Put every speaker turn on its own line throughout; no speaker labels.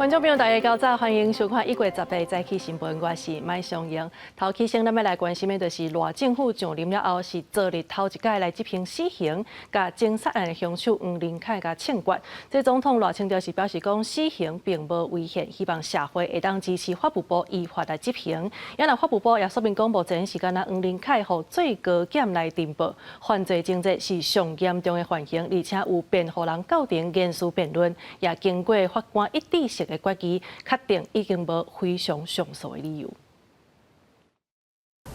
观众朋友，大家早早，欢迎收看1月10日早起新闻，我是麦尚英。头起先，咱要来关心的就是赖政府上任了后，是昨日头一届来执行死刑，甲侦杀案的凶手黄仁凯甲枪决。这总统赖清德是表示讲，死刑并无违宪，希望社会会当支持法务部依法来执行。也那法务部也说明讲，目前时间啊，黄仁凯互最高检来侦报，犯罪情节是上严重的犯刑，而且有辩护人构成言辞辩论，也经过法官一致性的决议，确定已经无非常上诉的理由。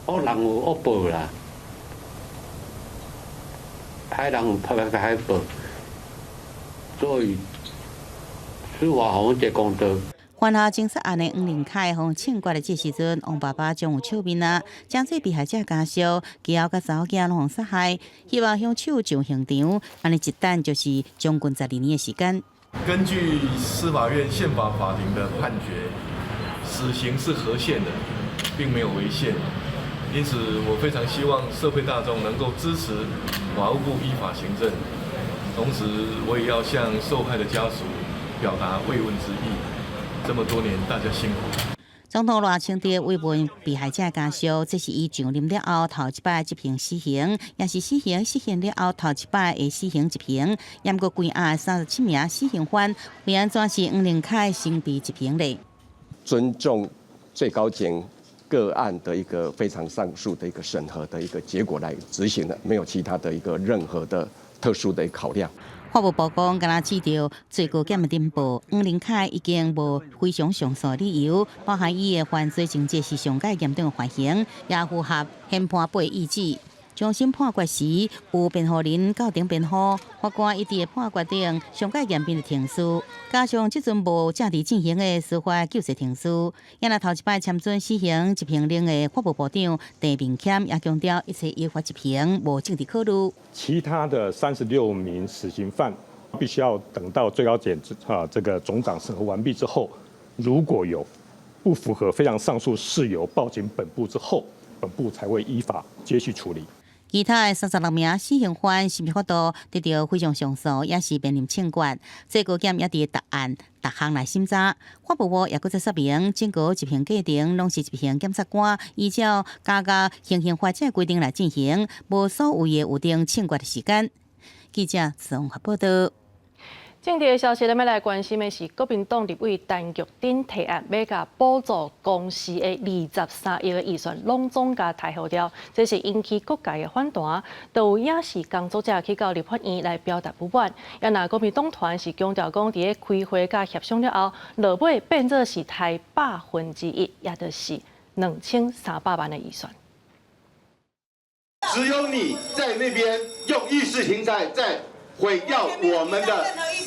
恶人有恶报啦，歹人有歹报，所以司法好一个公道。
犯下侦杀案的黄仁凯互枪决的这时阵，王爸爸将有笑面啊，将这被害者家属、其后甲查某囝拢杀害，希望凶手上刑场，安尼一等就是将近12年的时间。
根据司法院宪法法庭的判决，死刑是合宪的，并没有违宪。因此，我非常希望社会大众能够支持法务部依法行政。同时，我也要向受害的家属表达慰问之意。这么多年，大家辛苦。
总统赖清德慰问被害者家属，这是伊上任了后头一摆执行死刑，也是死刑实现了后头一摆的死刑执行。验过关押37名死刑犯，为安怎是黄仁凯身被执行的？
尊重最高检个案的一个非常上诉的一个审核的一个结果来执行的，没有其他的一个任何的特殊的考量。
法务部讲，敢若指到最高检的侦报，黄仁凯已经无非常上诉理由，包含伊的犯罪情节是上介严重的犯刑，也符合宪判8意志。终审判决时，有辩护人构成辩护，法官一致判决定上介严重的停诉，加上即阵无正伫进行的司法救济停诉。也若头一摆签准死刑执行令的法务部长陈明谦也强调，一切依法执行，无政治考虑。
其他的36名死刑犯，必须要等到最高检这个总长审核完毕之后，如果有不符合非常上诉事由报警本部之后，本部才会依法接续处理。
其他的36名死刑犯是否法度得到非常上诉，也是面临枪决。最高检也伫答案逐项来审查。法务部也搁再说明，整个执行过程拢是执行检察官依照加行刑法则规定来进行，无所谓的有定枪决的时间。记者综合报道。
政治的消息，咱要来关心的是，国民党立委陈玉珍提案要甲补助公司的23亿的预算，拢总甲抬后掉，这是引起各界的反弹。都有影视工作者去到立法院来表达不满。也那国民党团是强调讲，伫咧开会甲协商了后，落尾变做是抬1/100，也就是2300万的预算。
只有你在那边用意识形态在毁掉我们的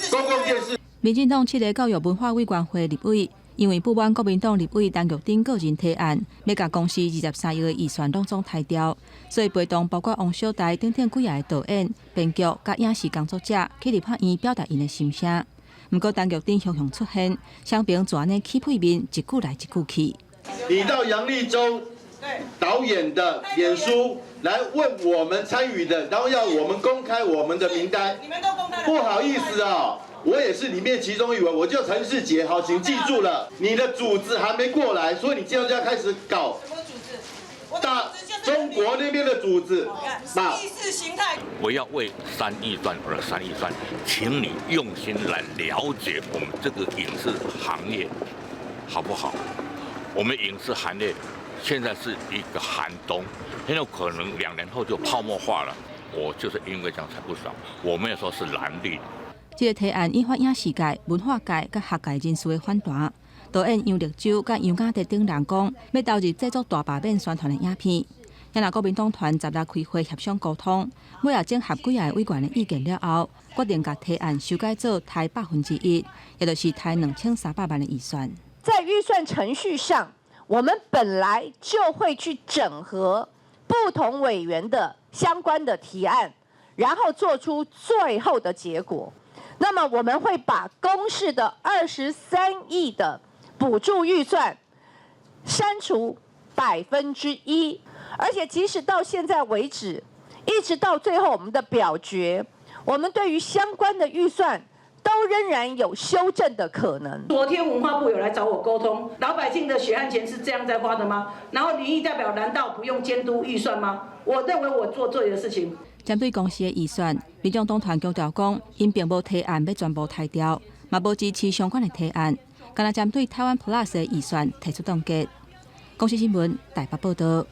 公共电视。
民进党7个教育文化委员会立委，因为不满国民党立委陈玉珍个人提案，要甲公司23亿的预算拢总抬掉，所以陪同包括王小台等等几个的导演、编剧、甲影视工作者去立法院表达因的心声。不过陈玉珍雄雄出现，双边就安尼起配面，一句来一句去。
你到杨立洲导演的脸书来问我们参与的，然后要我们公开我们的名单。你们都公开了？不好意思啊，我也是里面其中一员，我叫陈世杰。好，请记住了，你的组织还没过来，所以你这样就要开始搞。什么组织？大中国那边的组织，意识形态。
我要为3预算而3预算，请你用心来了解我们这个影视行业好不好？我们影视行业现在是一个寒冬，很有可能2年后就泡沫化了。我就是因为这样才不爽，我没有说是蓝绿。
这个提案引发影视界、文化界甲学界人士的反弹。导演杨立洲甲杨家德等人讲，要投入制作大罢免宣传的影片。也那国民党团10日开会协商沟通，尾也整合几个委员的意见了后，决定甲提案修改做抬1/1，也就是抬2300万的预算。
在预算程序上，我们本来就会去整合不同委员的相关的提案，然后做出最后的结果。那么我们会把公示的23亿的补助预算删除1%，而且即使到现在为止，一直到最后我们的表决，我们对于相关的预算都仍然有修正的可能。
昨天文化部有来找我沟通，老百姓的血汗钱是这样在花的吗？然后民意代表难道不用监督预算吗？我认为我做对的事情。
针对公司的预算，民众党团强调讲，因并无提案要全部汰掉，嘛无支持相关的提案，干那针对台湾 Plus 的预算提出冻结。公司新闻台北报道。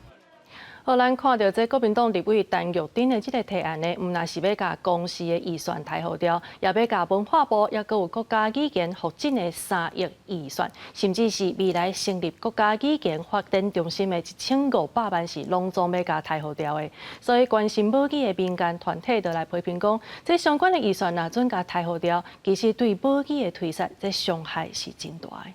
好，咱看到这国民党立委陈玉珍的这个提案呢，唔但是要甲公司的预算抬好掉，也要甲文化部也佮有国家语言发展的3亿预算，甚至是未来成立国家语言发展中心的1500万是拢总要甲抬好掉的。所以关心母语的民间团体就来批评讲，这相关的预算若准甲抬好掉，其实对母语的推展，这伤害是真大的。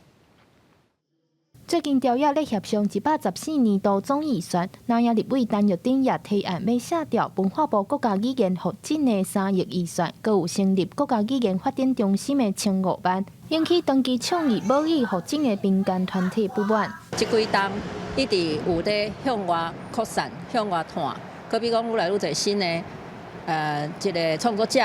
最近调阅咧协商114年度总预算，南亚立委陈玉珍也提案要下调文化部国家语言发展的3亿预算，佮有成立国家语言发展中心的1500万，引起长期倡议母语发展的民间团体不满。
这几冬一直有在向外扩散、向外探，可比讲愈来愈侪新的这个创作者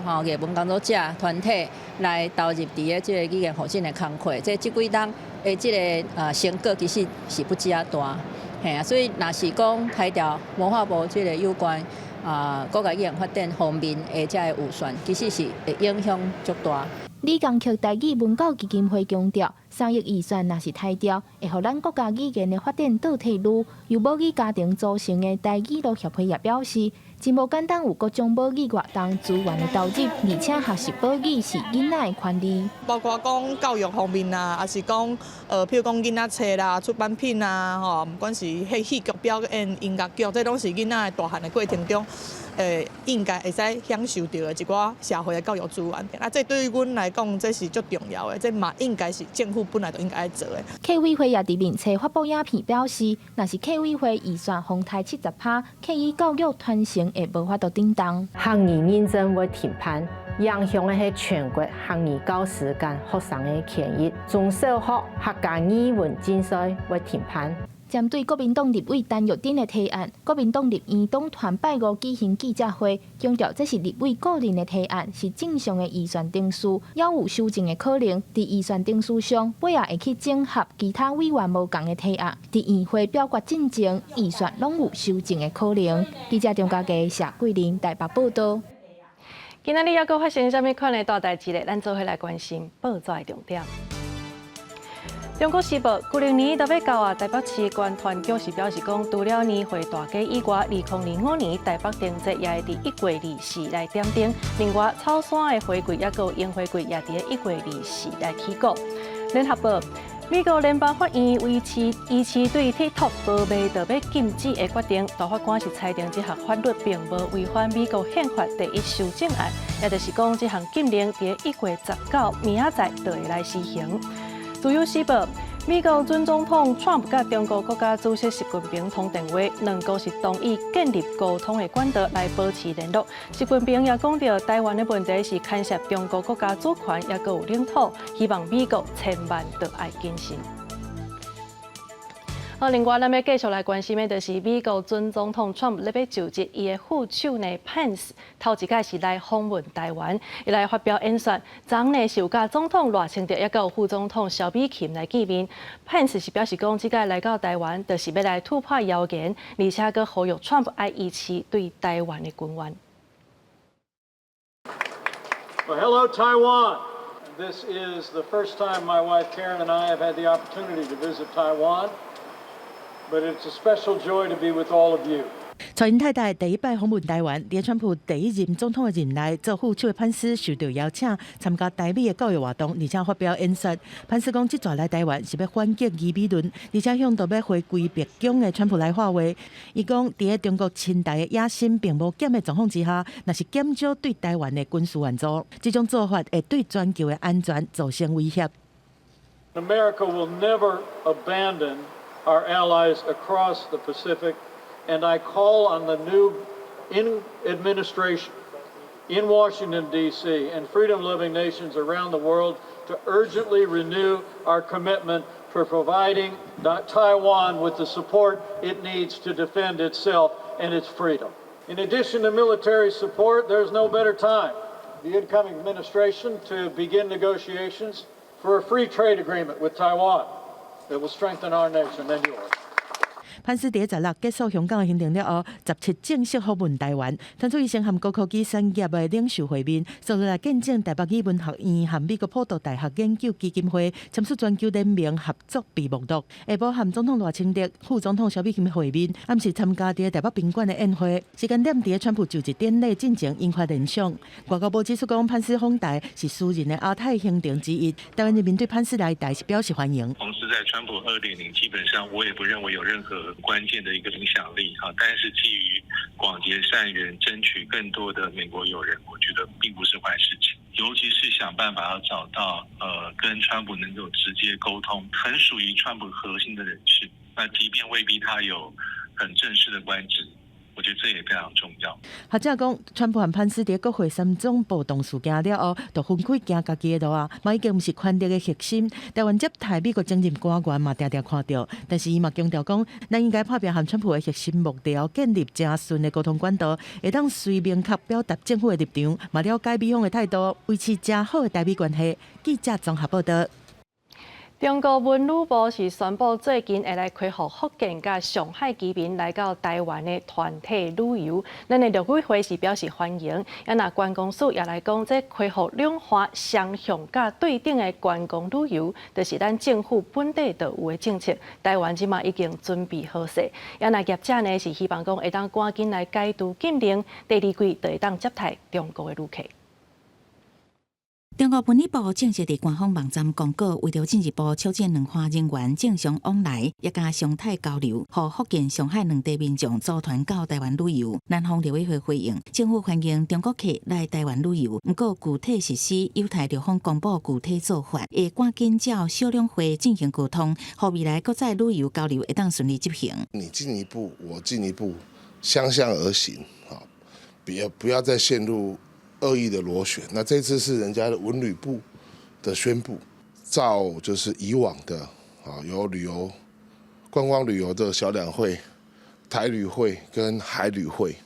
好艺文工作者团体来投入伫个这个语言发展的工作，这几冬。这个成果其实是不遮大，嘿啊，所以若是讲开掉文化部这个有关国家语言发展方面的这个预算，其实是会影响足大。
李江曲台语文教基金会强调，3亿预算若是汰掉，会互咱国家语言的发展倒退路。由母语家庭组成的台语路协会也表示，真无简单有各种母语活动资源的投入，而且学习母语是囡仔的权利。
包括讲教育方面啊，还是讲譬如讲囡仔册啦、出版品啊，吼，不管是戏剧表演、音乐剧，这拢是囡仔的大汉的过程中，应该会使享受到的一寡社会的教育资源。啊，这对于阮来讲，这是足重要的，这嘛应该是政府本来就应该做的。
客委会也伫面册发布影片表示，若是客委会预算丰台70%，客语教育传承会无法度顶当。
学语认证会停办，影响的是全国学语教师间学生的权益。中小学客家语文竞赛会停办。
针对国民党立委陈玉珍的提案，国民党立院党团拜五举行记者会，强调这是立委个人的提案，是正常的预算定数，也有修正的可能。伫预算定数上，尾也会去整合其他委员无共的提案。伫议会表决进前，预算拢有修正的可能。记者张家佳、谢桂玲台北报道。
今仔日还阁发生什么款的大代志咧？咱做伙来关心报纸的重点。中国时报旧历年6月9日，台北市关团局是表示讲，除了年会大街以外，2025年台北灯节也会伫1月24来点灯。另外，草山的花柜也有烟花柜也伫1月24来起鼓。联合报。美国联邦法院维持对 TikTok 保密就要禁止的决定，大法官是裁定这项法律并无违反美国宪法第1修正案，也就是讲这项禁令伫1月19明仔载就会来施行。自由时报。美国前总统 Trump 甲中国国家主席习近平通电话，两国是同意建立沟通的管道来保持联络。习近平也讲到，台湾的问题是牵涉中国国家主权，也有领土，希望美国千万都爱谨慎。另外，咱要继续来关心的，就是美国前总统 Trump 要就职，伊的副手呢 Pence 头一届是来访问台湾，伊来发表演说。昨呢是有甲总统赖清德，也有副总统萧美琴来见面。Pence 是表示讲，这届来到台湾，就是要来突破谣言，而且佮呼吁 Trump 爱支持对台湾的军援。
Well, hello, Taiwan. This is the first time my wife Karen and I have had the opportunity to visit Taiwan. But it's a special joy to be with all of you.
蔡英太太第一摆访问台湾，连川普第一任总统的任内，做副手的潘斯受到邀请参加台美的教育活动，而且发表演说。潘斯讲，这次来台湾是要反击伊美论，而且向到要回归白宫的川普来话话。伊讲，伫中国侵台的野心并无减的状况之下，若是减少对台湾的军事援助，这种做法会对全球的安全造成威胁。
America will never abandon our allies across the Pacific, and I call on the new administration in Washington, D.C., and freedom-loving nations around the world to urgently renew our commitment for providing Taiwan with the support it needs to defend itself and its freedom. In addition to military support, there's no better time the incoming administration to begin negotiations for a free trade agreement with Taiwan that will strengthen our nation and yours.
潘斯伫16结束香港的行程了后，17正式访问台湾，传出伊先和高科技产业的领袖会面，受落来见证台北语文学院和美国普渡大学研究基金会签署全球联名合作闭幕录。下晡和总统赖清德、副总统萧美琴会面，暗时参加伫台北宾馆的宴会，时间点伫川普就职典礼进前引发联想。外交部指出讲，潘斯访台是私人的亚太行程之一，台湾人民对潘斯来台是表示欢迎。
同时，在川普2.0，基本上我也不认为有任何关键的一个影响力哈，但是基于广结善缘，争取更多的美国友人，我觉得并不是坏事情。尤其是想办法要找到跟川普能够直接沟通，很属于川普核心的人士。那即便未必他有很正式的官职，我觉得这也非常重要。
学者讲，川普和潘斯伫国会3宗暴动事件了后，就分开行家己的路啊，嘛已经不是权力的核心。台湾接待美国政治官员嘛，常常看到，但是伊嘛强调讲，咱应该拍拼和川普的核心目标，建立正顺的沟通管道，会当随明确表达政府的立场，嘛了解美方的态度，维持正好的台美关系。记者综合报道。
中国文旅部是宣布，最近会来开放福建甲上海居民来到台湾的团体旅游。咱的陆委会是表示欢迎，也那观光署也来讲，这开放两华双向甲对等的观光旅游，就是咱政府本地就有的政策。台湾即马已经准备好势，也那业者呢是希望讲会当赶紧来解除禁令，第二季就会当接待中国的旅客。
中国文旅部正式伫官方网站公告，为了进一步促进两华人员正常往来，也加常态交流，互福建、上海两地民众组团到台湾旅游。南方陆委会回应，政府欢迎中国客来台湾旅游，不过具体实施有待陆方公布具体做法，会赶紧照小两会进行沟通，互未来国际旅游交流会当顺利执行。
你进一步，我进一步，相向而行，好，不要再陷入恶意的螺旋。那这次是人家的文旅部的宣布，照就是以往的有观光旅游的小两会、台旅会跟海旅会，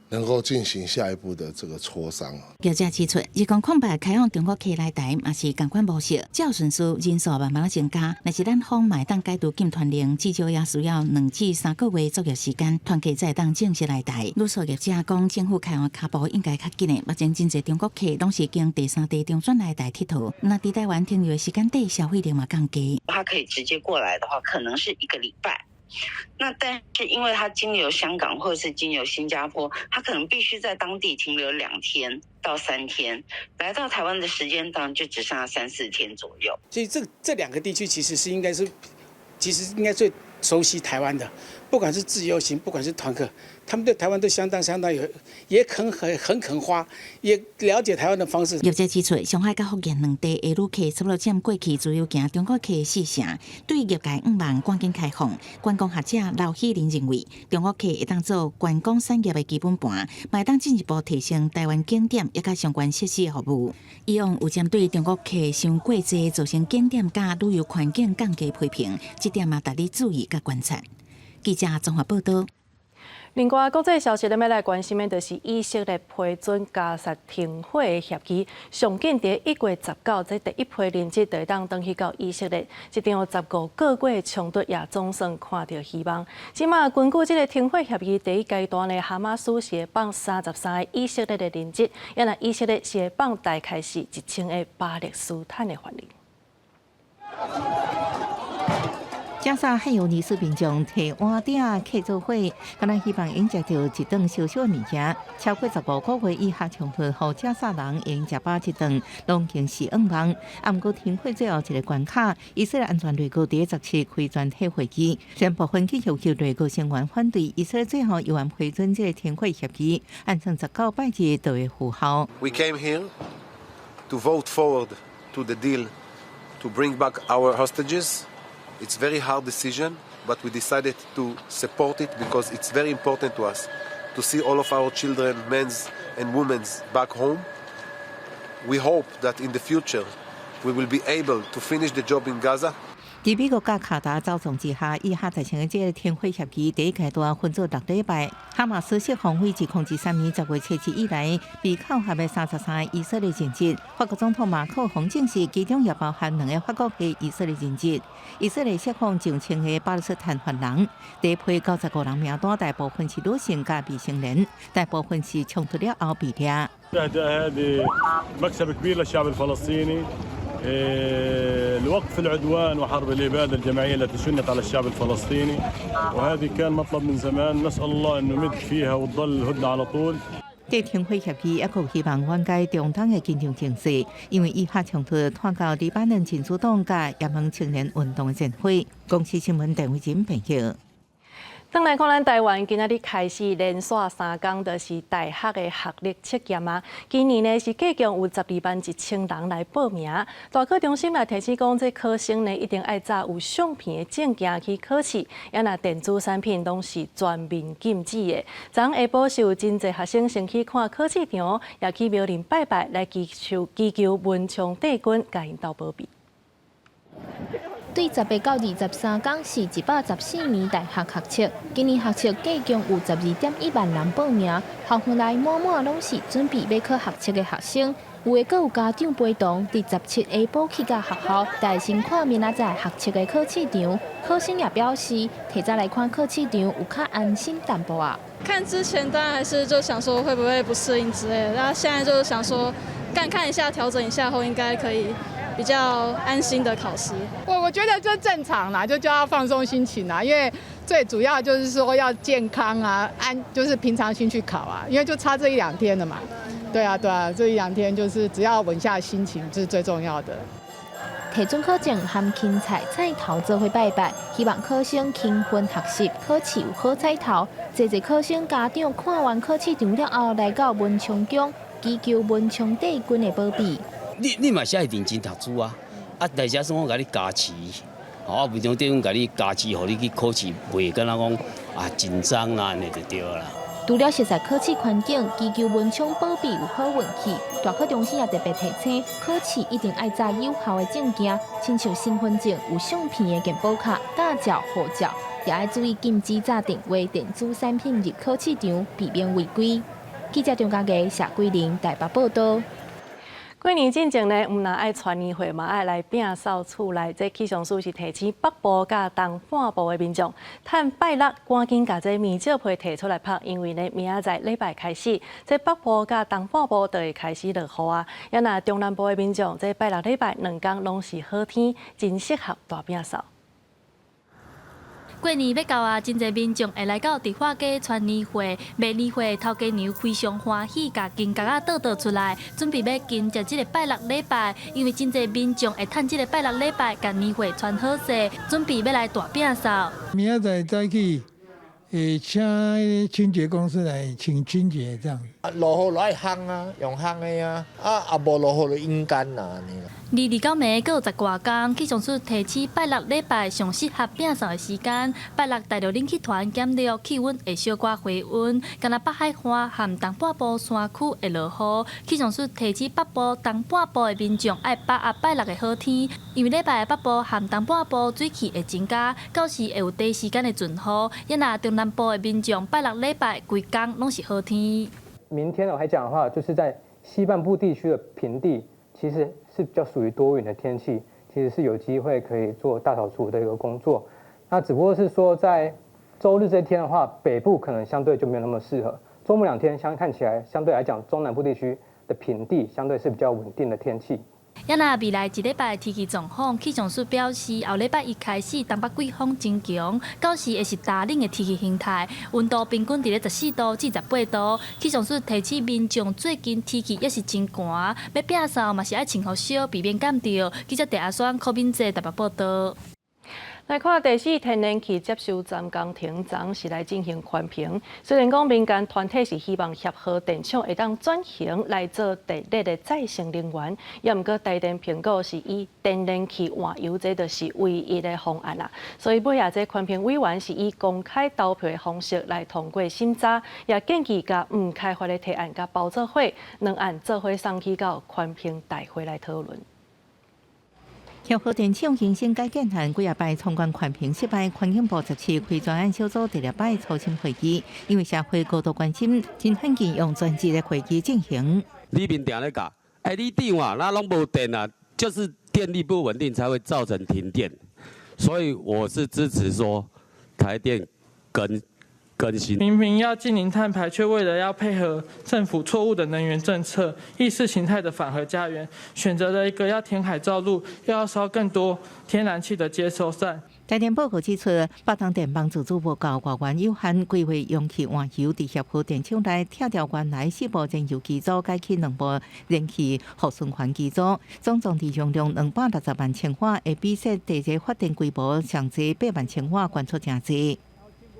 能够进行下一步的这个磋商。
业者指出，日光空白开放中国客来台，也是同款模式，照顺序人数慢慢增加。但是咱方买当解除禁团令，至少也需要2至3个月作业时间，团客才当正式来台。旅宿业者讲，政府开放脚步应该较紧的，目前真侪中国客拢是经第3地中转来台佚佗，那伫台湾停留的时间短，消费量嘛降低。
他可以直接过来的话，可能是1个礼拜。那但是因为他经由香港或者是经由新加坡，他可能必须在当地停留2天到3天，来到台湾的时间当然就只剩下3、4天左右。
所以这2个地区其实应该最熟悉台湾的，不管是自由行，不管是团客，他们对台湾都相当也很肯花，也了解台湾的方式。
业者指出，上海甲福建两地的旅客差不多占过去自由行中国客的4成，对业界5万赶紧开放。观光学者刘希林认为，中国客会当做观光产业的基本盘，嘛会当进一步提升台湾景点也甲相关设施的服务。以往有针对中国客伤过济造成景点甲旅游环境降低批评，这点嘛值得注意甲观察。记者综合报道。
另外，国际消息咱要来关心的，就是以色列批准加沙停火的协议，上紧伫1月19，这第一批人质就会当登去到以色列。这场15个月的冲突也总算看到希望。即马根据这个停火协议第一阶段的哈马斯是会放33个以色列的人质，也那以色列是会放大概是1000个巴勒斯坦的犯人。
加沙还有尼斯民众提碗鼎客做伙，敢若希望因食到一顿小小的物件。超过15个月以下冲突，互加沙人因食饱一顿，拢经是噩梦。不过停火最后一个关卡，以色列安全内阁第17开全体会议，宣布分期要求内阁成员反对，以色列最后又按批准这个停火协议，按算19拜日就会符合。
We came here to vote forward to the deal to bring back our hostages. It's a very hard decision, but we decided to support it because it's very important to us to see all of our children, men and women back home. We hope that in the future we will be able to finish the job in Gaza.
伫美国甲卡达操纵之下，以哈达成的这个停火协议第一阶段分做6礼拜。哈马斯释放2023年10月7日以来被扣押的33以色列人质。法国总统马克宏证实，其中也包含2个法国的以色列人质。以色列释放上千个巴勒斯坦犯人，第一批95人名单大部分是女性加未成年，大部分是冲突了后被抓。
لوقف العدوان وحرب الإبادة الجماعية التي شنت على الشعب الفلسطيني وهذه كان مطلب من زمان نسأل الله أن نمد فيها وتضل الهدنة على طول。
这停火协议也佫希望缓解中东的紧张情势，因为以哈冲突拖到黎巴嫩真主党甲也门青年运动的战火。公司新闻陈慧珍报道。
转来看咱台湾，今仔日开始连续3天，就是大学的学历测验啊。今年呢是计共有12万1000人来报名。大考中心也提醒讲，这考生呢一定爱载有相片的证件去考试，也那电子产品拢是全面禁止的。昨下晡是有真侪学生先去看考试场，也去庙林拜拜，来祈求文昌帝君甲因斗保庇。
对18到23天是114年大学学测，今年学测计共有12.1万人报名，校园内满满拢是准备要考学测的学生，有的阁有家长陪同，伫17下晡去到学校，带先看明仔载学测的考试场。考生也表示，提早来看考试场有较安心淡薄啊。
看之前当然还是就想说会不会不适应之类的，然后现在就想说看一下，调整一下后应该可以。比较安心的考试，
我觉得这正常啦，就要放松心情啦，因为最主要就是说要健康啊，就是平常心去考啊，因为就差这1-2天了嘛。对啊，这1-2天就是只要稳下心情，这是最重要的。
提准考证含芹菜菜头做伙拜拜，希望考生勤奋学习，考试有好彩头。侪考生家长看完考试场了后，来到文昌宫祈求文昌帝君的保庇。
你嘛是爱认真读书啊！大家说我甲你加持，文昌帝君甲你加持，互你去考试，袂敢若讲紧张啦，安尼就对啦。
除了熟悉考试环境，祈求文昌保庇有好运气，大考中心也特别提醒，考试一定爱载有效的证件，亲像身份证、有相片的健保卡、驾照、护照，也要注意禁止载定为电子产品入考试场，避免违规。记者张家佳、谢桂玲台北报道。
过年进前呢，唔但爱传年会，嘛爱来摒扫厝内。这气象署是提醒北部甲东半部的民众，趁拜六赶紧把这面罩被摕出来拍，因为呢明仔载礼拜开始，这北部甲东半部就会开始落雨啊。也那中南部的民众，这拜六礼拜2天拢是好天，真适合大摒扫。
过年要到啊，真侪民众会来到迪化街传年会、卖年会头家娘非常欢喜，甲金角啊倒出来，准备要迎接这个拜六礼拜。因为真侪民众会趁这个拜六礼拜，甲年会传好势，准备要来大摒扫。
明仔载早起，请清洁公司来清清洁这样。
落雨就爱烘啊，用烘的啊，也无落雨就阴干啦安尼。
22到暝各有10多天，气象署提醒拜六礼拜上适合摒扫的时间。拜六带着冷气团减弱气温，会小可回温。敢若北海岸和东半部山区会落雨。气象署提醒北部、东半部的民众爱把握拜六的好天，因为礼拜北部和东半部水汽会增加，到时会有短时间的阵雨。也那中南部的民众拜六礼拜规天拢是好天。
明天我还讲的话，就是在西半部地区的平地，其实是比较属于多云的天气，其实是有机会可以做大扫除的一个工作。那只不过是说，在周日这一天的话，北部可能相对就没有那么适合。周末2天看起来，相对来讲，中南部地区的平地相对是比较稳定的天气。
也那未来1礼拜天气状况，气象署表示，后礼拜一开始东北季风增强，到时会是大冷的天气形态，温度平均伫咧14度至18度。气象署提醒民众，最近天气也是真寒，要摒扫嘛是爱穿好少，避免感着。记者陈阿双、柯敏哲台北报道。
来看第4天然气接收站工程昨是来进行环评，虽然讲民间团体是希望协和电厂会当转型来做地热的再生能源，也毋过台电评估是以天然气换油，这就是唯一的方案啦。所以尾下这环评委员是以公开投票的方式来通过审查，也建议甲唔开发的提案甲包做伙，2案做伙送去到环评大会来讨论。
协和电厂形成改建案几啊摆参观环评失败，环境部17开专案小组第2摆初审会议，因为社会高度关心，真罕见用专职的会议进行。
里面定咧讲，你电话那拢无电啊，就是电力不稳定才会造成停电，所以我是支持说台电更新。
明明要净零碳排，却为了要配合政府错误的能源政策、意识形态的反核家园，选择了一个要填海造陆，又要烧更多天然气的接收站。
台电报告指出，北东电网自主报告外源有限，规划用气换油，伫协和电厂内拆掉原来4部燃油机组，改起2部燃气互循环机组，总装置容量260万千瓦，会比说地热发电规模上济8万千瓦，悬出真济。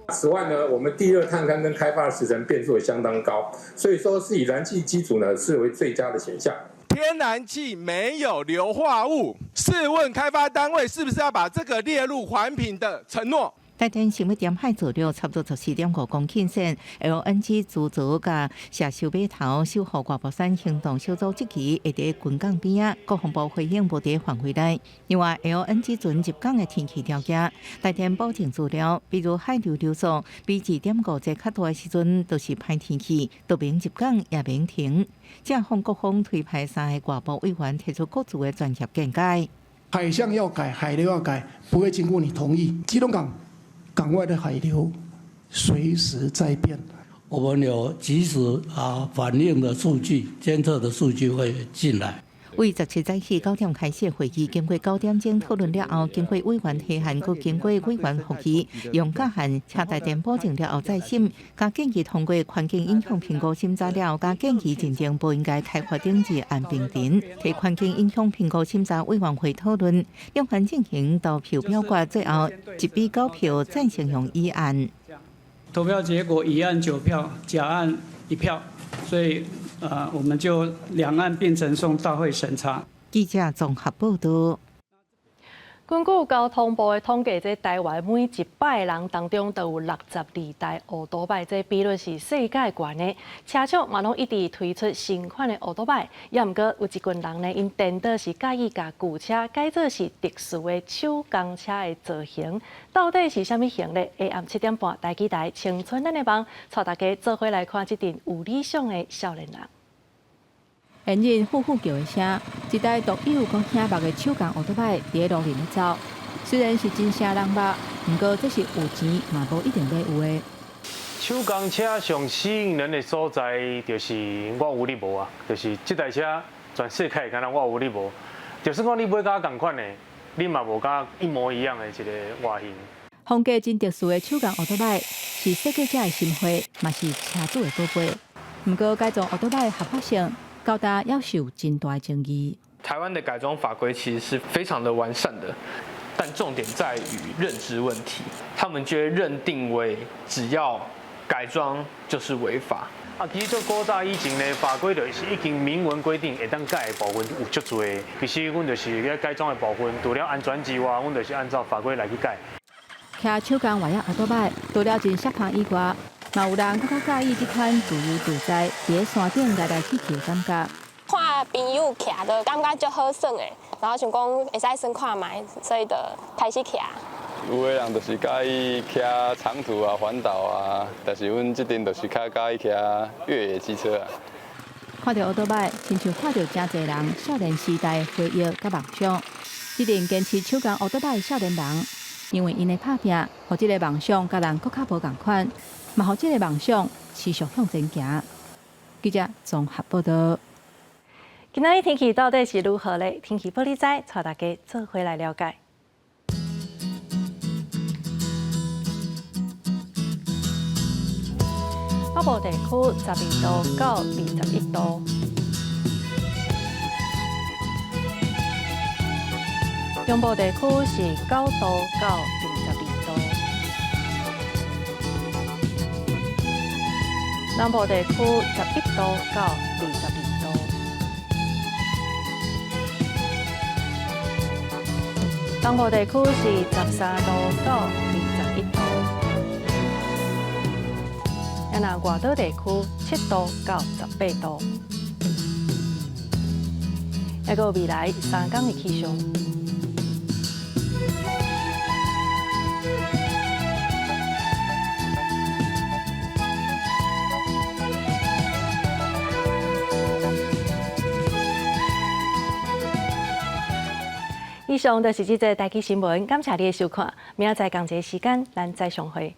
此外呢，我们地热探勘跟开发的时程变数也相当高，所以说是以燃气机组呢视为最佳的选项。
天然气没有硫化物，试问开发单位是不是要把这个列入环评的承诺？
台电想要填海造陆，差不多14.5公顷线 ，LNG 自主甲下收码头守护外部山行动小组即期会伫军港边仔，国防部回应无伫范围内。另外 ，LNG 船入港的天气条件，台电保证资料，比如海流流速比2.5节较大的时阵，都是歹天气，都免入港也免停。正方各方推派3个外部委员提出各自的专业见解。
海象要改，海流要改，不会经过你同意。基隆港外的海流随时在变，
我们有及时反应的数据、监测的数据会进来。
为17早起9点开始的会议，经过9点钟讨论了后，经过委员提函，佮经过委员复议，用甲函请台电保证了后再审，甲建议通过环境影响评估审查了后，甲建议真正不应该开发顶级按平田，提环境影响评估审查委员会讨论，两案进行投票表决，最后1比9票赞成用议案。
投票结果乙案9票，甲案1票，所以我们就2案并呈送大会审查。
记者综合报道。
根据交通部的统计，这台湾每100人当中都有62台乌多拜，这比率是世界冠的。车厂嘛拢一直推出新款的乌多拜，也毋过有一群人呢，因颠倒是介意甲旧车改做是特殊的手工车的造型，到底是啥物型呢？下暗7点半，台记台青春咱的梦，带大家做伙来看这阵有理想的少年人。
现任呼呼叫的声，一台独有讲听目的手工乌多拜伫路面咧走。虽然是真声人目，不过这是有钱嘛无一定要有的。
手工车上吸引人的所在，就是我有你无啊，就是这台车全世界敢若我有你无，就算讲你买甲同款的，你嘛无甲一模一样的一个外形。
风格真特殊的手工乌多拜，是设计者的心花，嘛是车主的宝贝。不过改装乌多拜合法性。高达要受真大争议。
台湾的改装法规其实是非常的完善的，但重点在于认知问题。他们就会认定为只要改装就是违法。其实做古早以前的法规就是已经明文规定会当改的部分有足多的。其实阮就是咧改装的部分，除了安全之外，阮就是按照法规来去改。
骑手工外亚乌多拜，除了真适合以外。嘛有人更较介意这款自由自在，伫山顶来去骑的感觉。
看朋友骑的感觉足好耍的，然后想讲会使先看卖，所以就开始骑。
有的人就是介意骑长途啊、环岛啊，但是阮这阵就是较介意骑越野机车啊。
看到乌多拜，亲像看到真侪人少年时代的回忆甲梦想。这阵坚持手工乌多拜的少年人，因为因的打拼，互这个梦想甲人搁较无共款。嘛，互这个梦想持续向前行。记者综合报道。
今仔日天气到底是如何呢？天气报你知，带大家做回来了解。北部地区12度到21度，中部地区是9度到22度。南部地区11度到22度，东部地区是13度到21度，也那外岛地区7度到18度。还有未来3天的气象。以上就是这则台记新闻，感谢你的收看，明仔载同一时间咱再相会。